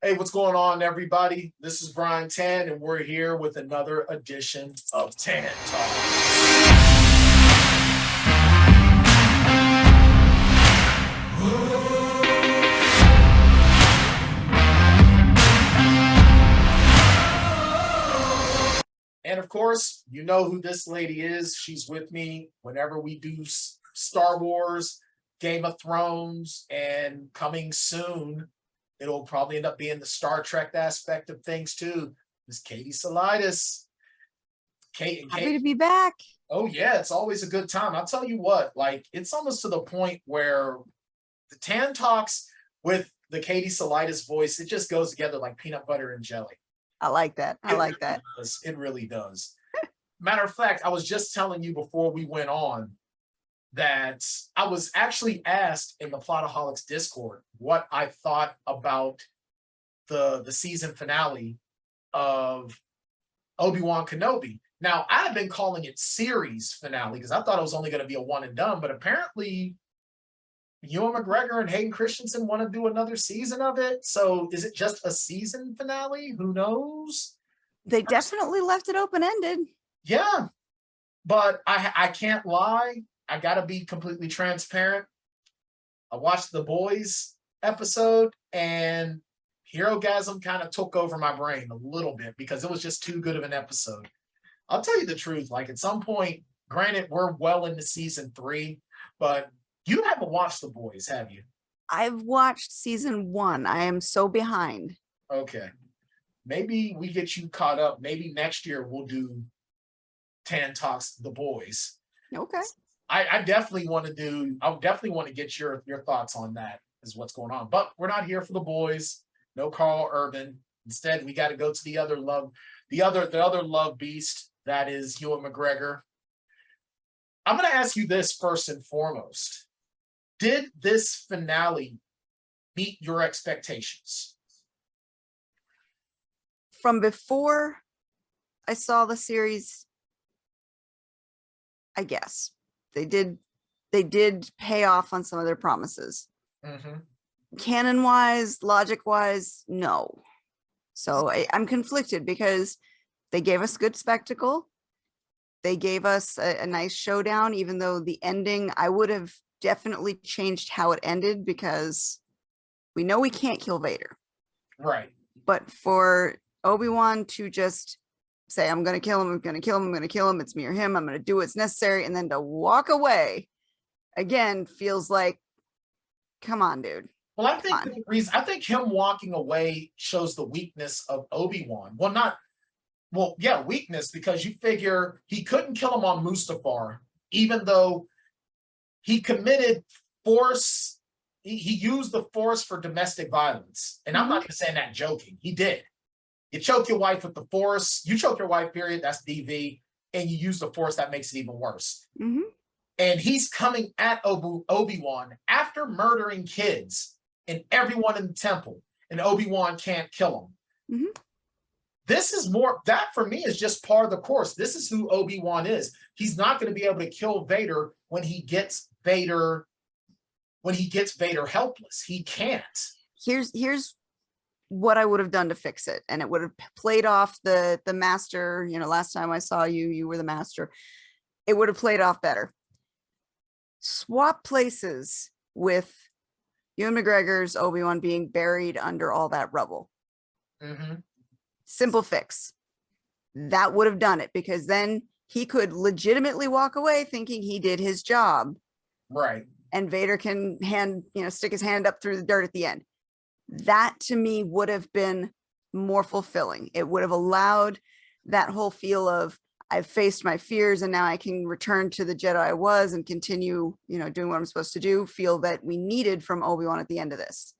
Hey, what's going on, everybody? This is Bryan 10, and we're here with another edition of Tan Talk. And of course, you know who this lady is. She's with me whenever we do Star Wars, Game of Thrones, and coming soon, it'll probably end up being the Star Trek aspect of things too. Miss Katie Salidas. Happy to be back. Oh yeah, it's always a good time. I'll tell you what, like it's almost to the point where the Tan Talks with the Katie Salidas voice, it just goes together like peanut butter and jelly. I like that. I like that. It really does. Matter of fact, I was just telling you before we went on that I was actually asked in the Plotaholics Discord what I thought about the season finale of Obi Wan Kenobi. Now, I had been calling it series finale because I thought it was only going to be a one and done, but apparently Ewan McGregor and Hayden Christensen want to do another season of it. So is it just a season finale? Who knows? They definitely left it open-ended. Yeah, but I can't lie. I got to be completely transparent. I watched the Boys episode and Herogasm kind of took over my brain a little bit because it was just too good of an episode. I'll tell you the truth. Like at some point, granted, we're well into season 3, but you haven't watched The Boys, have you? I've watched season 1. I am so behind. Okay. Maybe we get you caught up. Maybe next year we'll do Tan Talks The Boys. Okay. I definitely want to get your thoughts on that, is what's going on. But we're not here for The Boys. No Carl Urban. Instead, we got to go to the other love beast, that is Ewan McGregor. I'm going to ask you this first and foremost. Did this finale meet your expectations? From before I saw the series, I guess they did pay off on some of their promises. Mm-hmm. Canon wise, logic wise, no. So I'm conflicted because they gave us good spectacle. They gave us a nice showdown, even though the ending, I would have definitely changed how it ended because we know we can't kill Vader. Right. But for Obi-Wan to just say, I'm going to kill him, I'm going to kill him, I'm going to kill him, it's me or him, I'm going to do what's necessary, and then to walk away, again, feels like, come on, dude. Well, I think him walking away shows the weakness of Obi-Wan. Weakness, because you figure he couldn't kill him on Mustafar, even though he committed force. He used the force for domestic violence. And I'm not even saying that joking. He did. You choke your wife with the force. You choke your wife, period. That's DV. And you use the force, that makes it even worse. Mm-hmm. And he's coming at Obi-Wan after murdering kids and everyone in the temple. And Obi-Wan can't kill him. Mm-hmm. This is more, that for me is just part of the course. This is who Obi-Wan is. He's not going to be able to kill Vader when he gets Vader helpless. He can't. Here's what I would have done to fix it. And it would have played off the master, last time I saw you, you were the master. It would have played off better. Swap places with Ewan McGregor's Obi-Wan being buried under all that rubble. Mm-hmm. Simple fix. That would have done it, because then he could legitimately walk away thinking he did his job. Right. And Vader can stick his hand up through the dirt at the end. That to me would have been more fulfilling. It would have allowed that whole feel of, I've faced my fears and now I can return to the Jedi I was and continue, doing what I'm supposed to do, feel that we needed from Obi-Wan at the end of this.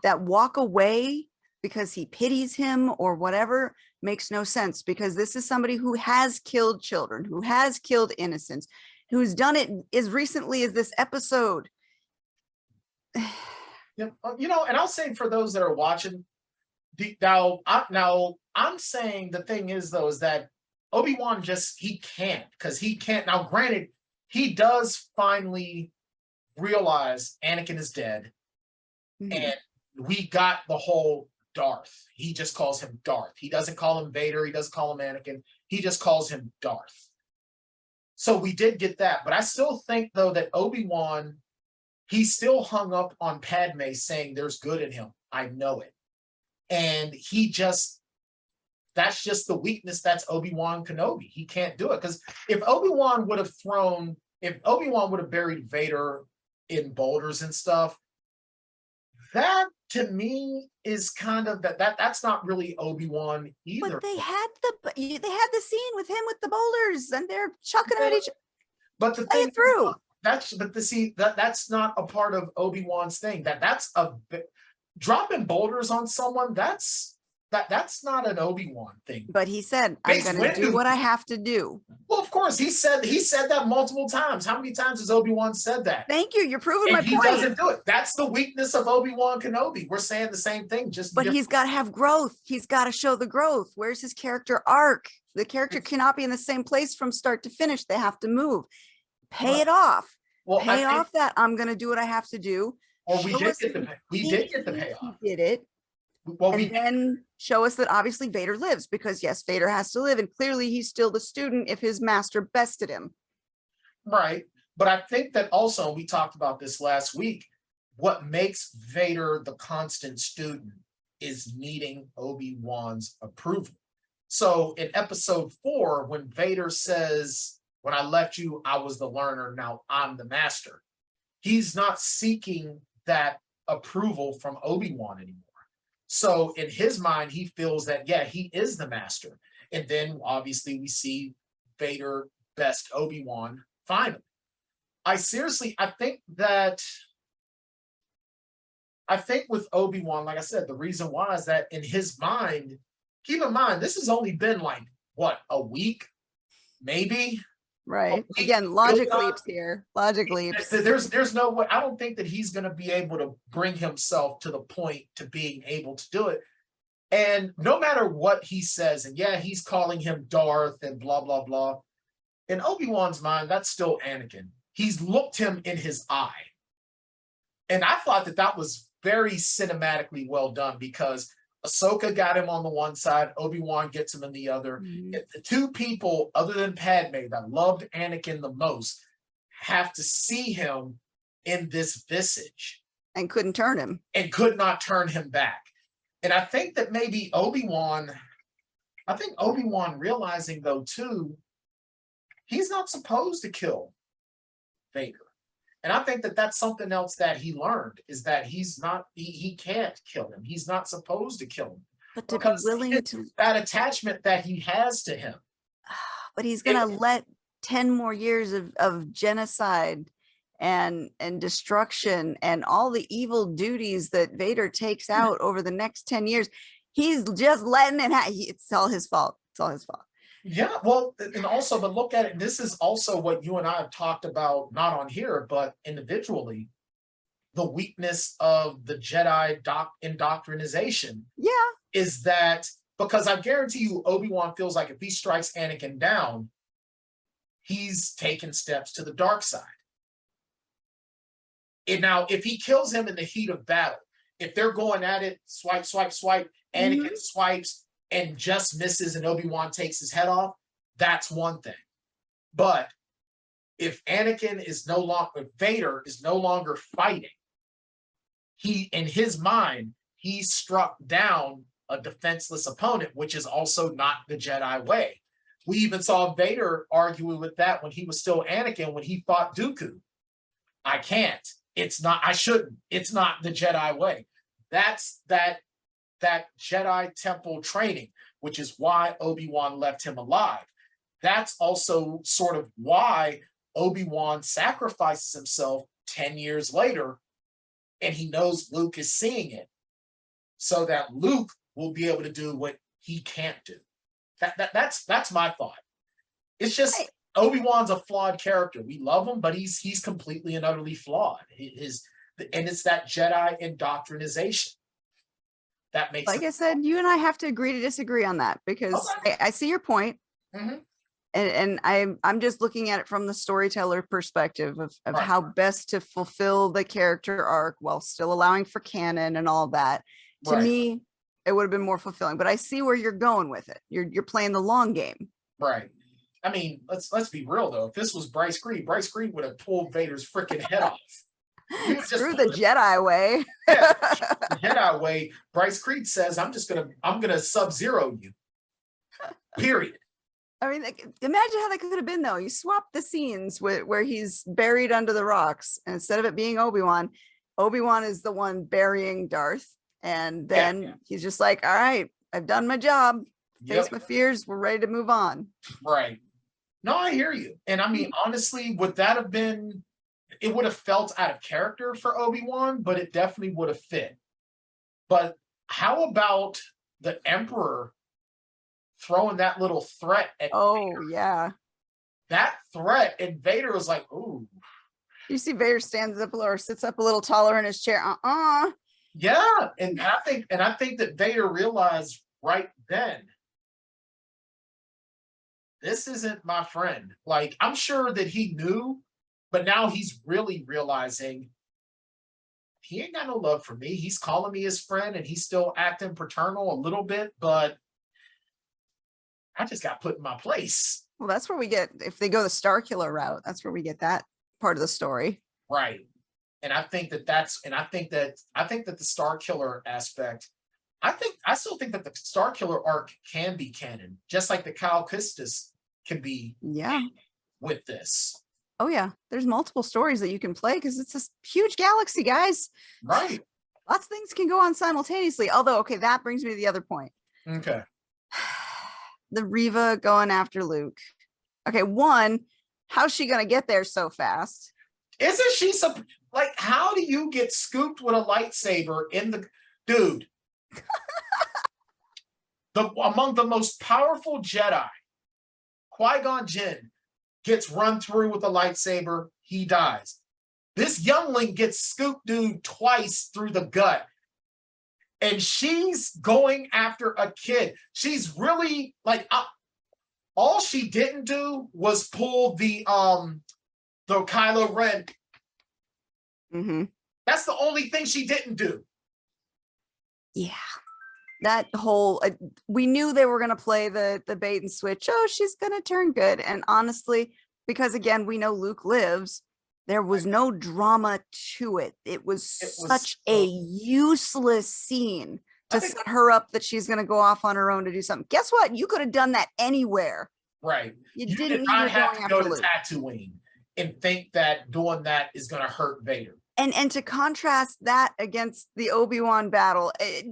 That walk away because he pities him or whatever makes no sense, because this is somebody who has killed children, who has killed innocents, who's done it as recently as this episode. Yeah, and I'll say for those that are watching, now I'm saying the thing is though, is that Obi-Wan he can't. Now, granted, he does finally realize Anakin is dead, and we got the whole Darth. He just calls him Darth. He doesn't call him Vader. He doesn't call him Anakin. He just calls him Darth. So we did get that. But I still think, though, that Obi-Wan, he's still hung up on Padme saying there's good in him. I know it. And that's just the weakness. That's Obi-Wan Kenobi. He can't do it. Because if Obi-Wan would have buried Vader in boulders and stuff, that to me is kind of that's not really Obi-Wan either. But they had the scene with him with the boulders and they're chucking them at each other. But the thing through. That's not a part of Obi-Wan's thing. That's dropping boulders on someone. That's not an Obi-Wan thing. But he said, I'm going to do what I have to do. Well, of course, he said that multiple times. How many times has Obi-Wan said that? Thank you. You're proving my point. He doesn't do it. That's the weakness of Obi-Wan Kenobi. We're saying the same thing. But he's got to have growth. He's got to show the growth. Where's his character arc? The character cannot be in the same place from start to finish. They have to move. Pay it off. Well, pay off that I'm going to do what I have to do. Or we did get the payoff. He did it. Well, then show us that obviously Vader lives, because yes, Vader has to live, and clearly he's still the student if his master bested him. Right. But I think that also, we talked about this last week, what makes Vader the constant student is needing Obi-Wan's approval. So in episode 4, when Vader says, when I left you, I was the learner, now I'm the master, he's not seeking that approval from Obi-Wan anymore. So in his mind, he feels that, yeah, he is the master. And then obviously we see Vader best Obi-Wan finally. I think with Obi-Wan, like I said, the reason why is that in his mind, keep in mind, this has only been like, what, a week, maybe? Right. Again, logic leaps here. Logic leaps. There's no way. I don't think that he's going to be able to bring himself to the point to being able to do it. And no matter what he says, and yeah, he's calling him Darth and blah, blah, blah. In Obi-Wan's mind, that's still Anakin. He's looked him in his eye. And I thought that was very cinematically well done, because Ahsoka got him on the one side, Obi-Wan gets him in the other. Mm-hmm. The two people, other than Padme, that loved Anakin the most, have to see him in this visage. And couldn't turn him. And could not turn him back. And I think that maybe Obi-Wan realizing, though, too, he's not supposed to kill Vader. And I think that that's something else that he learned, is that he can't kill him. He's not supposed to kill him. But to be willing to that attachment that he has to him. But he's going to let 10 more years of genocide and destruction and all the evil duties that Vader takes out over the next 10 years. He's just letting it happen. It's all his fault. It's all his fault. Yeah, well, and also, but look at it. This is also what you and I have talked about, not on here, but individually, the weakness of the Jedi indoctrination. Yeah. Is that, because I guarantee you, Obi-Wan feels like if he strikes Anakin down, he's taken steps to the dark side. And now, if he kills him in the heat of battle, if they're going at it, swipe, swipe, swipe, Anakin swipes and just misses, and Obi-Wan takes his head off, that's one thing. But if Vader is no longer fighting, he, in his mind, he struck down a defenseless opponent, which is also not the Jedi way. We even saw Vader arguing with that when he was still Anakin, when he fought Dooku. I can't. It's not, I shouldn't. It's not the Jedi way. That's that Jedi temple training, which is why Obi-Wan left him alive. That's also sort of why Obi-Wan sacrifices himself 10 years later, and he knows Luke is seeing it, so that Luke will be able to do what he can't do. That's my thought. It's just Obi-Wan's a flawed character. We love him, but he's completely and utterly flawed. And it's that Jedi indoctrination. That makes I said, you and I have to agree to disagree on that, because I see your point. Mm-hmm. And I'm just looking at it from the storyteller perspective of how best to fulfill the character arc while still allowing for canon and all that. To me, It would have been more fulfilling, but I see where you're going with it. You're playing the long game. Right. I mean, let's be real though. If this was Bryce Creed would have pulled Vader's freaking head off. You would Screw just the Jedi way. yeah, the Jedi way. Bryce Creed says, I'm gonna Sub-Zero you. Period. I mean, imagine how that could have been though. You swap the scenes where he's buried under the rocks, and instead of it being Obi-Wan is the one burying Darth. And then he's just like, all right, I've done my job. Face my fears. We're ready to move on. Right. No, I hear you. And I mean, honestly, would that have been, it would have felt out of character for Obi-Wan, but it definitely would have fit. But how about the Emperor throwing that little threat at Vader? Yeah. That threat, and Vader was like, ooh. You see Vader stands up or sits up a little taller in his chair. Yeah, and I think that Vader realized right then, this isn't my friend. Like, I'm sure that he knew, but now he's really realizing he ain't got no love for me. He's calling me his friend and he's still acting paternal a little bit, but I just got put in my place. Well, that's where we get, if they go the Star Killer route, that's where we get that part of the story. Right. And I think that the Star Killer aspect, I still think that the Star Killer arc can be canon, just like the Kyle Kestis can be with this. Oh yeah, there's multiple stories that you can play because it's a huge galaxy, guys. Right. Lots of things can go on simultaneously. Although, okay, that brings me to the other point. Okay. The Reva going after Luke. Okay, one, how's she gonna get there so fast? Isn't she like, how do you get scooped with a lightsaber in the dude? Among the most powerful Jedi, Qui-Gon Jinn gets run through with a lightsaber, he dies. This youngling gets scooped dude twice through the gut. And she's going after a kid. She's really like, all she didn't do was pull the Kylo Ren. Mm-hmm. That's the only thing she didn't do. Yeah. That whole, we knew they were going to play the bait and switch. Oh, she's going to turn good. And honestly, because again, we know Luke lives, there was no drama to it. It was such a useless scene to set her up that she's going to go off on her own to do something. Guess what? You could have done that anywhere. Right. You did not have to go to Tatooine and think that doing that is going to hurt Vader. And to contrast that against the Obi-Wan battle, it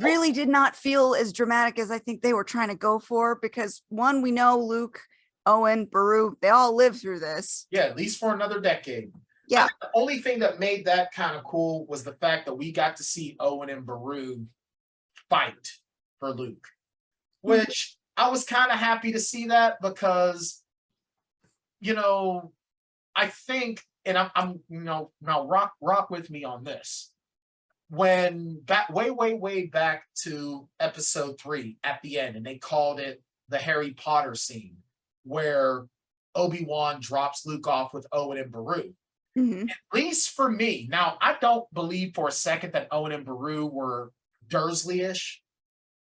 really did not feel as dramatic as I think they were trying to go for, because one, we know Luke, Owen, Beru, they all lived through this. Yeah, at least for another decade. Yeah. The only thing that made that kind of cool was the fact that we got to see Owen and Beru fight for Luke, which I was kind of happy to see that because, you know, I think, and I'm you know, now rock with me on this. When way back to episode 3 at the end, and they called it the Harry Potter scene where Obi-Wan drops Luke off with Owen and Beru. Mm-hmm. At least for me, now I don't believe for a second that Owen and Beru were Dursley-ish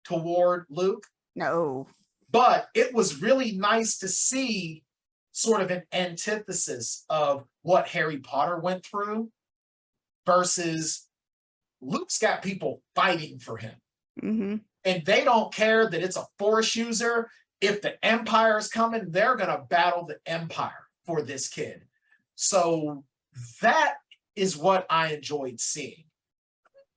toward Luke. No. But it was really nice to see sort of an antithesis of what Harry Potter went through versus Luke's got people fighting for him. Mm-hmm. And they don't care that it's a Force user. If the Empire is coming, they're going to battle the Empire for this kid. So that is what I enjoyed seeing.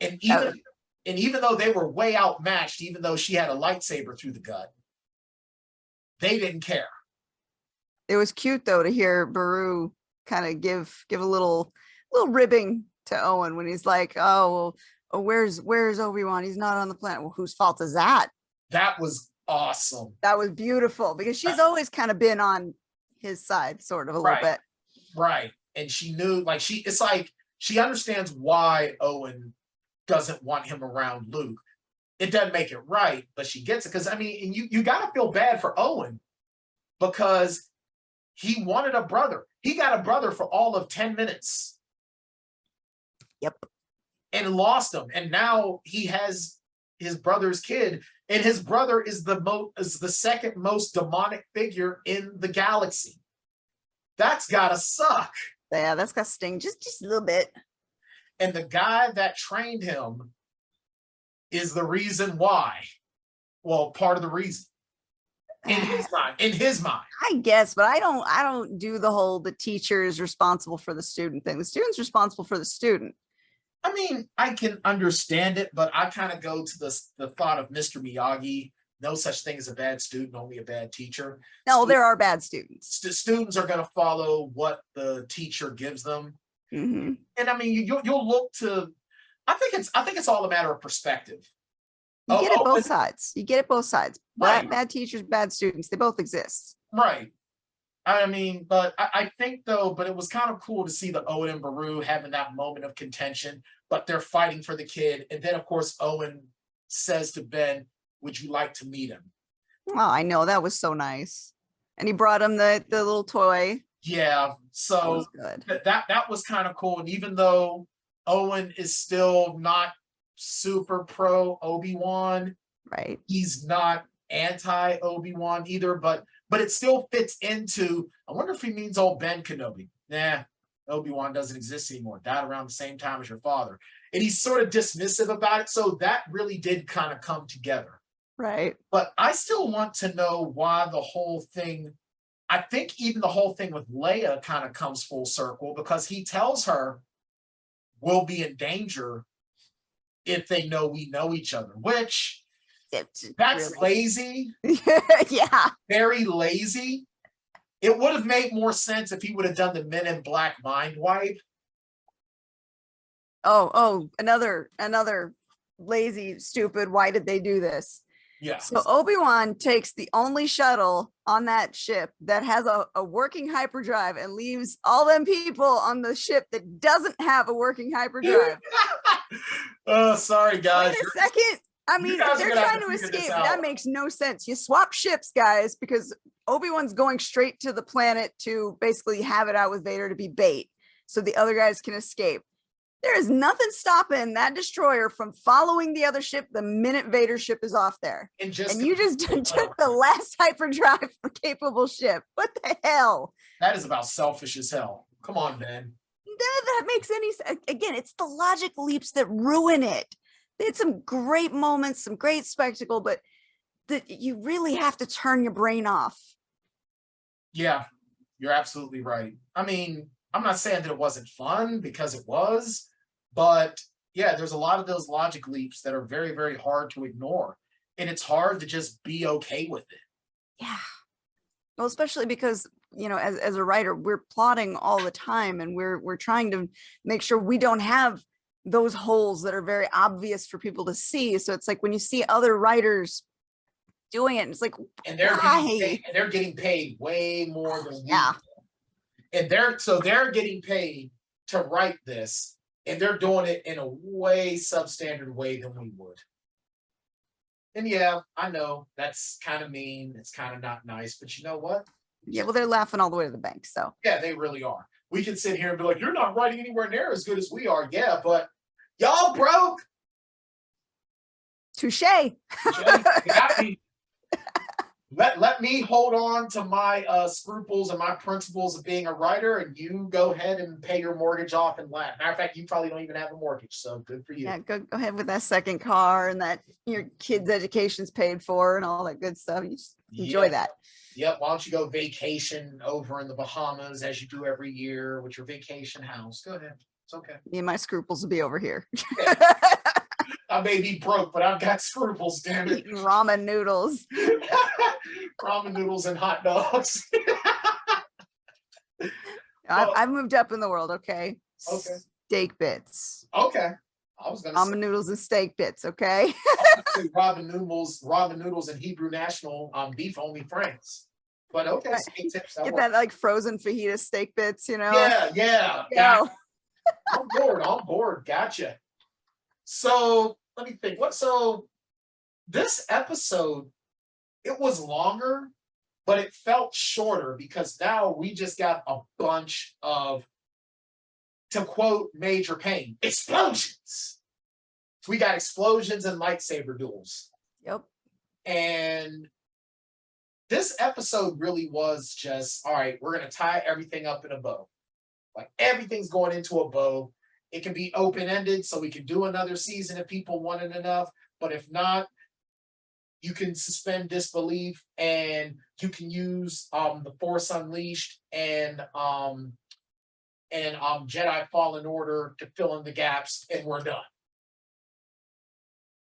And even though they were way outmatched, even though she had a lightsaber through the gut, they didn't care. It was cute though to hear Beru kind of give a little ribbing to Owen when he's like, "Oh, well, where's Obi-Wan? He's not on the planet." Well, whose fault is that? That was awesome. That was beautiful because she's always kind of been on his side, sort of a little bit. Right. And she knew, like, it's like she understands why Owen doesn't want him around Luke. It doesn't make it right, but she gets it. Because I mean, and you got to feel bad for Owen because he wanted a brother. He got a brother for all of 10 minutes. Yep. and lost him. And now he has his brother's kid, and his brother is the second most demonic figure in the galaxy. That's gotta suck. Yeah, that's got sting just a little bit. And the guy that trained him is the reason why. Well, part of the reason. In his mind. In his mind. I guess, but I don't do the whole the teacher is responsible for the student thing. The student's responsible for the student. I mean, I can understand it, but I kind of go to the thought of Mr. Miyagi. No such thing as a bad student, only a bad teacher. No, there are bad students. Students are going to follow what the teacher gives them. Mm-hmm. And I mean, you'll look to. I think it's all a matter of perspective. You get it both sides. You get it both sides. Right. Bad teachers, bad students. They both exist. Right. I mean, but I think though, but it was kind of cool to see the Owen and Beru having that moment of contention, but they're fighting for the kid. And then of course, Owen says to Ben, would you like to meet him? Oh, I know. That was so nice. And he brought him the little toy. Yeah. So that was kind of cool. And even though Owen is still not super pro Obi-Wan, right? He's not anti Obi-Wan either, but it still fits into. I wonder if he means old Ben Kenobi. Nah, Obi-Wan doesn't exist anymore. Died around the same time as your father, and he's sort of dismissive about it. So that really did kind of come together, right? But I still want to know why the whole thing. I think even the whole thing with Leia kind of comes full circle because he tells her we'll be in danger if they know we know each other, which that's really lazy. Yeah, very lazy. It would have made more sense if he would have done the Men in Black mind wipe. Oh, another lazy, stupid. Why did they do this? Yeah. So Obi-Wan takes the only shuttle on that ship that has a working hyperdrive and leaves all them people on the ship that doesn't have a working hyperdrive. Oh, sorry, guys. Wait a second. I mean, if they're trying to escape, that makes no sense. You swap ships, guys, because Obi-Wan's going straight to the planet to basically have it out with Vader to be bait so the other guys can escape. There is nothing stopping that destroyer from following the other ship the minute Vader's ship is off there. And you just took the last hyperdrive capable ship. What the hell? That is about selfish as hell. Come on, Ben. That makes any sense. Again, it's the logic leaps that ruin it. They had some great moments, some great spectacle, but you really have to turn your brain off. Yeah, you're absolutely right. I mean, I'm not saying that it wasn't fun because it was, but yeah, there's a lot of those logic leaps that are very, very hard to ignore. And it's hard to just be okay with it. Yeah. Well, especially because, you know, as a writer, we're plotting all the time and we're trying to make sure we don't have those holes that are very obvious for people to see. So it's like when you see other writers doing it, it's like, and they're getting paid way more than we do. And they're getting paid to write this, and they're doing it in a way substandard way than we would. And yeah, I know that's kind of mean. It's kind of not nice, but you know what? Yeah, well, they're laughing all the way to the bank. So yeah, they really are. We can sit here and be like, you're not writing anywhere near as good as we are. Yeah, but y'all broke. Touche. Let me hold on to my scruples and my principles of being a writer, and you go ahead and pay your mortgage off and laugh. Matter of fact, you probably don't even have a mortgage, so good for you. Yeah, go ahead with that second car and that your kids' education's paid for and all that good stuff. You just enjoy that. Yep. Why don't you go vacation over in the Bahamas as you do every year with your vacation house? Go ahead. It's okay. Me and my scruples will be over here. Yeah. I may be broke, but I've got scruples, damn it. Eating ramen noodles. Ramen noodles and hot dogs. I've moved up in the world, okay? Okay. Steak bits. Okay. I was gonna ramen noodles and steak bits, okay? ramen noodles and Hebrew National beef only francs. But okay, steak tips. Get that like frozen fajita steak bits, you know? Yeah. I'm bored. Gotcha. So let me think. So this episode, it was longer, but it felt shorter because now we just got a bunch of, to quote Major Payne, explosions. we got explosions and lightsaber duels. Yep. And this episode really was just, all right, we're going to tie everything up in a bow. Like everything's going into a bow. It can be open-ended, so we can do another season if people want it enough. But if not, you can suspend disbelief and you can use the Force Unleashed and Jedi Fallen Order to fill in the gaps, and we're done.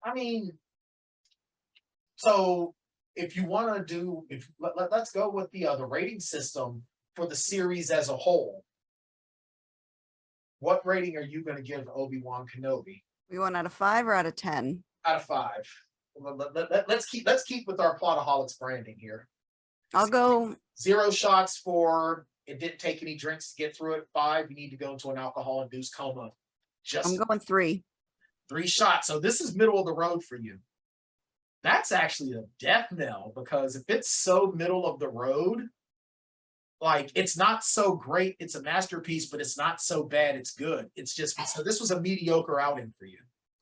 I mean, so if you want to do, let's go with the rating system for the series as a whole. What rating are you going to give Obi-Wan Kenobi? We went out of 5 or out of 10? Out of 5. Let's keep with our Plotaholics branding here. I'll go 0 shots for it didn't take any drinks to get through it. 5, you need to go into an alcohol-induced coma. I'm going 3. 3 shots. So this is middle of the road for you. That's actually a death knell, because if it's so middle of the road, like it's not so great, it's a masterpiece, but it's not so bad, it's good. It's just, so this was a mediocre outing for you.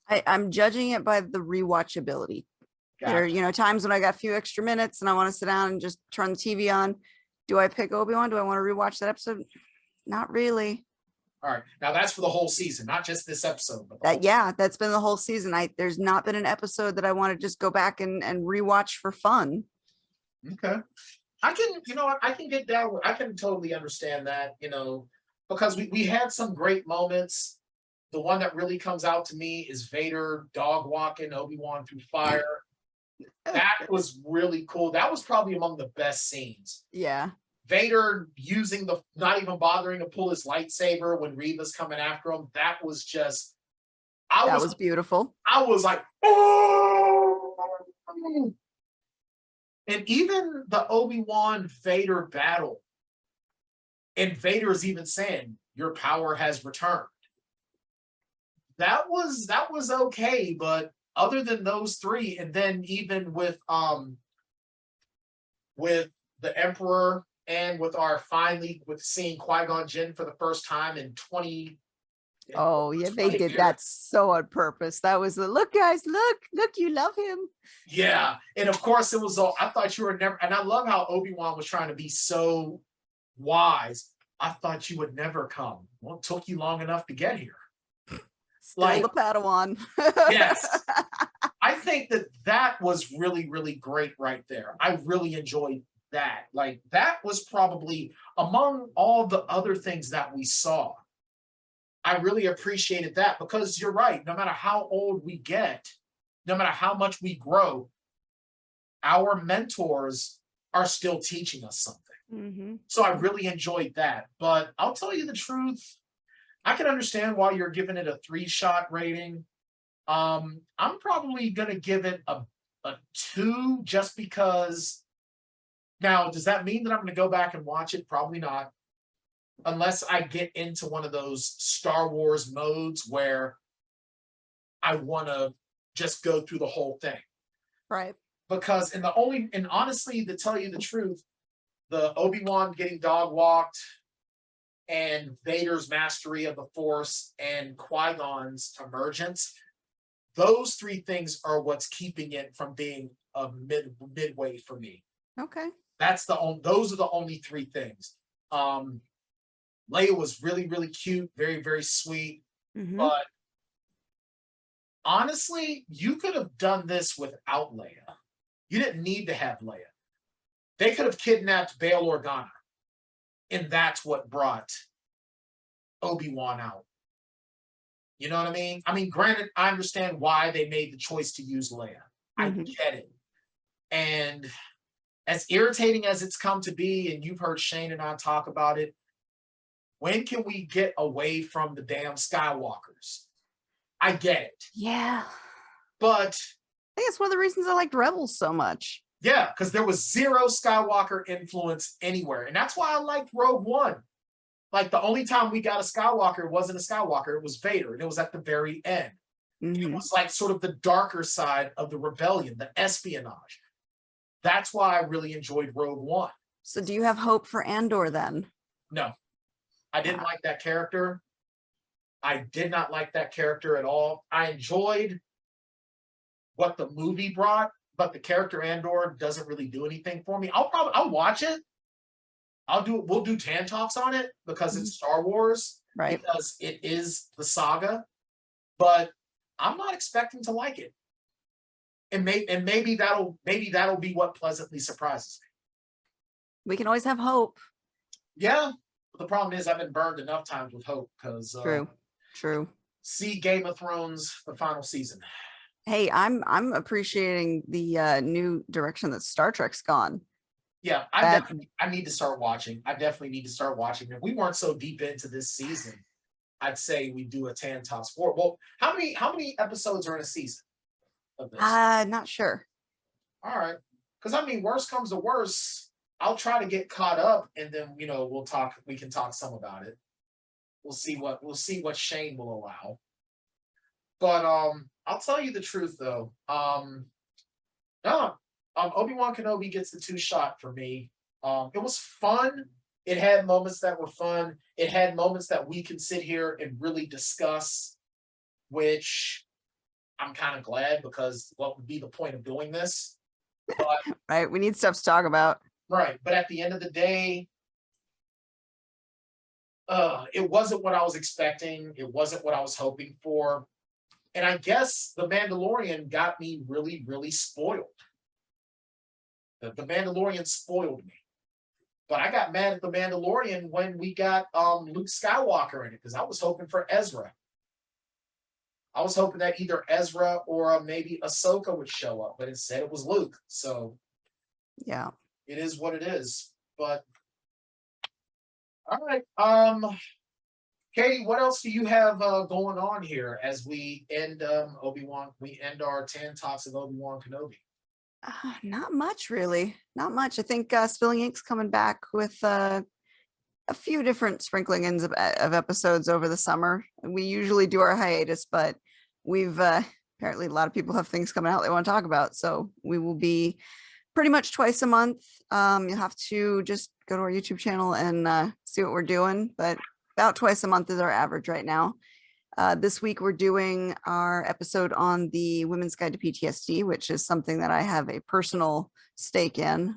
I'm judging it by the rewatchability. Gotcha. There are, you know, times when I got a few extra minutes and I want to sit down and just turn the TV on. Do I pick Obi-Wan? Do I want to rewatch that episode? Not really. All right. Now that's for the whole season, not just this episode. But that's been the whole season. There's not been an episode that I want to just go back and rewatch for fun. Okay. I can, you know what, I can get down with, I can totally understand that, you know, because we had some great moments. The one that really comes out to me is Vader dog walking Obi-Wan through fire. That was really cool. That was probably among the best scenes. Yeah. Vader using not even bothering to pull his lightsaber when Reva's coming after him. That was just, that was beautiful. I was like, oh! And even the Obi-Wan Vader battle, and Vader is even saying, your power has returned. That was okay, but other than those 3, and then even with the Emperor and with seeing Qui-Gon Jinn for the first time in 20. Oh yeah, they did that so on purpose. That was the look, guys, look, you love him. Yeah, and of course it was all, I thought you were never, and I love how Obi-Wan was trying to be so wise. I thought you would never come. Well, it took you long enough to get here. Still like the Padawan. Yes. I think that was really, really great right there. I really enjoyed that. Like that was probably among all the other things that we saw. I really appreciated that, because you're right. No matter how old we get, no matter how much we grow, our mentors are still teaching us something. Mm-hmm. So I really enjoyed that. But I'll tell you the truth, I can understand why you're giving it a 3-shot rating. I'm probably going to give it a 2, just because. Now, does that mean that I'm going to go back and watch it? Probably not. Unless I get into one of those Star Wars modes where I want to just go through the whole thing. Right. Because and honestly, to tell you the truth, the Obi-Wan getting dog walked and Vader's mastery of the Force and Qui-Gon's emergence, those 3 things are what's keeping it from being a midway for me. Okay. Those are the only 3 things. Leia was really, really cute, very, very sweet. Mm-hmm. But honestly, you could have done this without Leia. You didn't need to have Leia. They could have kidnapped Bail Organa, and that's what brought Obi-Wan out. You know what I mean? I mean, granted, I understand why they made the choice to use Leia. Mm-hmm. I get it. And as irritating as it's come to be, and you've heard Shane and I talk about it, when can we get away from the damn Skywalkers? I get it. Yeah. But I think it's one of the reasons I liked Rebels so much. Yeah, because there was 0 Skywalker influence anywhere. And that's why I liked Rogue One. Like the only time we got a Skywalker, it wasn't a Skywalker, it was Vader. And it was at the very end. Mm-hmm. It was like sort of the darker side of the rebellion, the espionage. That's why I really enjoyed Rogue One. So do you have hope for Andor then? No. I didn't like that character. I did not like that character at all. I enjoyed what the movie brought, but the character Andor doesn't really do anything for me. I'll watch it. We'll do Tan Talks on it because it's Star Wars, Right. because it is the saga, but I'm not expecting to like it. And maybe that'll be what pleasantly surprises me. We can always have hope. Yeah. But the problem is I've been burned enough times with hope because True. see Game of Thrones, the final season. Hey, I'm appreciating the new direction that Star Trek's gone. Yeah, I need to start watching. I definitely need to start watching. If we weren't so deep into this season, I'd say we do a Tan Talks 4. Well, how many episodes are in a season of this? Not sure. All right. Because I mean, worst comes to worst, I'll try to get caught up and then we can talk some about it. We'll see what Shane will allow. But I'll tell you the truth though. Obi Wan Kenobi gets the 2 shot for me. It was fun. It had moments that were fun. It had moments that we can sit here and really discuss, which I'm kind of glad, because what would be the point of doing this? But Right. We need stuff to talk about. right. But at the end of the day, it wasn't what I was expecting. It wasn't what I was hoping for. And I guess The Mandalorian got me really, really spoiled. The Mandalorian spoiled me. But I got mad at The Mandalorian when we got Luke Skywalker in it, because I was hoping for Ezra. I was hoping that either Ezra or maybe Ahsoka would show up, but instead it was Luke. So yeah, it is what it is. But all right. Katie, what else do you have going on here as we end Obi-Wan? We end our Tan Talks of Obi-Wan Kenobi. Not much, really. Not much. I think Spilling Ink's coming back with a few different sprinklings of episodes over the summer. We usually do our hiatus, but we've apparently a lot of people have things coming out they want to talk about. So we will be pretty much twice a month. You'll have to just go to our YouTube channel and see what we're doing, but about twice a month is our average right now. This week, we're doing our episode on the Women's Guide to PTSD, which is something that I have a personal stake in.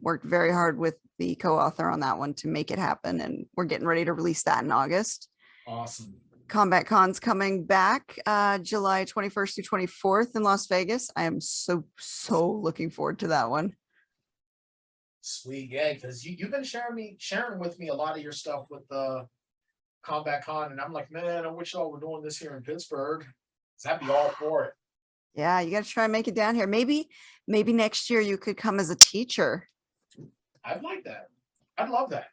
Worked very hard with the co-author on that one to make it happen, and we're getting ready to release that in August. Awesome. Combat Con's coming back July 21st through 24th in Las Vegas. I am so looking forward to that one. Sweet, yeah, because you've been sharing with me a lot of your stuff with the Combat Con, and I'm like, man, I wish y'all were doing this here in Pittsburgh. 'Cause I'd be all for it. Yeah, you got to try and make it down here. Maybe next year you could come as a teacher. I'd like that. I'd love that.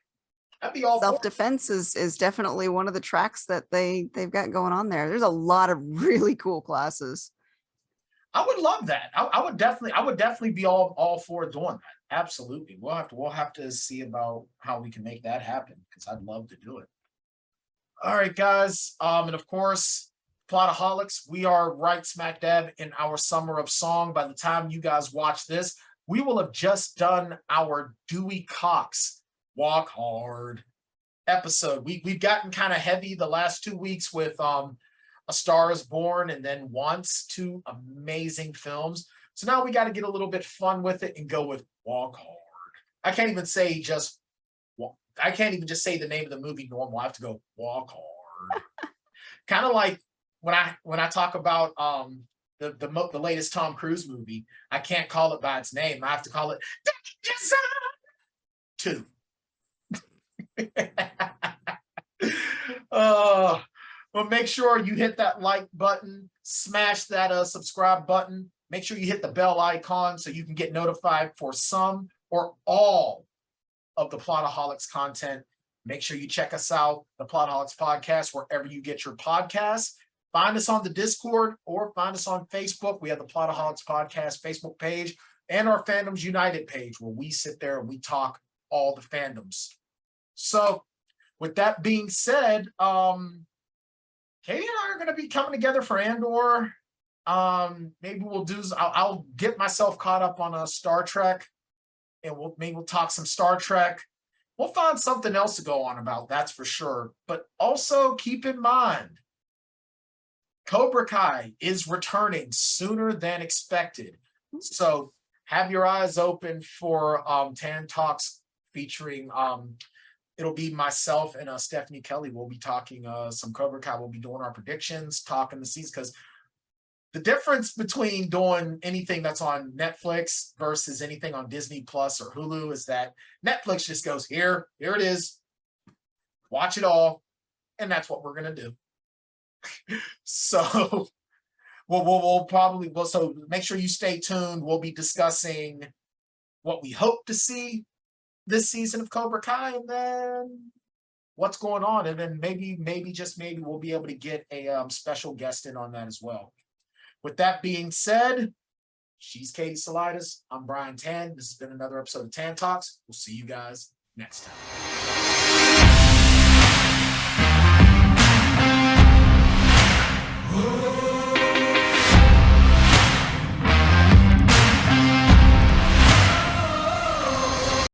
I'd be all Self-defense is definitely one of the tracks that they've got going on there. There's a lot of really cool classes. I would love that. I would definitely be all for doing that. Absolutely. We'll have to see about how we can make that happen, because I'd love to do it. All right, guys. And of course, Plotaholics, we are right smack dab in our summer of song. By the time you guys watch this, we will have just done our Dewey Cox Walk Hard episode. We've gotten kind of heavy the last 2 weeks with A Star is Born and then Once, 2 amazing films. So now we got to get a little bit fun with it and go with Walk Hard. I can't even just say the name of the movie normal. I have to go Walk Hard. Kind of like when I talk about the latest Tom Cruise movie, I can't call it by its name. I have to call it 2. But make sure you hit that like button, smash that subscribe button. Make sure you hit the bell icon so you can get notified for some or all of the Plotaholics content. Make sure you check us out, the Plotaholics podcast, wherever you get your podcasts. Find us on the Discord or find us on Facebook. We have the Plotaholics podcast Facebook page and our Fandoms United page, where we sit there and we talk all the fandoms. So with that being said, Katie and I are going to be coming together for Andor. Maybe we'll do, I'll get myself caught up on a Star Trek, and we'll talk some Star Trek. We'll find something else to go on about, that's for sure. But also keep in mind, Cobra Kai is returning sooner than expected. So have your eyes open for Tan Talks featuring it'll be myself and Stephanie Kelly. We'll be talking some Cobra Kai. We'll be doing our predictions, talking the season, because the difference between doing anything that's on Netflix versus anything on Disney Plus or Hulu is that Netflix just goes, here it is, watch it all, and that's what we're gonna do. So we'll probably, so make sure you stay tuned. We'll be discussing what we hope to see this season of Cobra Kai, and then what's going on, and then maybe just maybe we'll be able to get a special guest in on that as well. With that being said, she's Katie Salidas. I'm Bryan Tan. This has been another episode of Tan Talks. We'll see you guys next time.